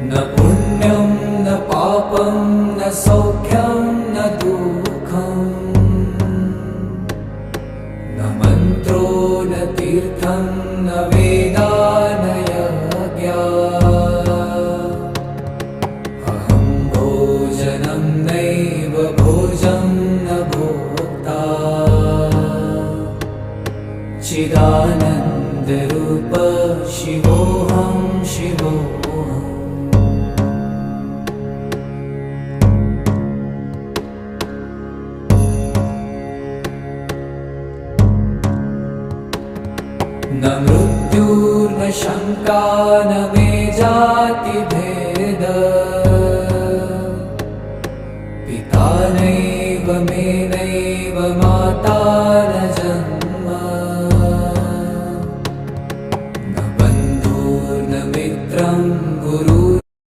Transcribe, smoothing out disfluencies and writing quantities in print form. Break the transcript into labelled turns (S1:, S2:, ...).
S1: न पुण्यं न पापं न सौख्यं न दुःखं न मन्त्रो न तीर्थं न वेदा न यज्ञा अहं भोजनं नैव भोजं न भोक्ता चिदानन्दरूप शिवोऽहं शिवोऽहम्। न मृत्युर्न शङ्का न मे जातिभेदः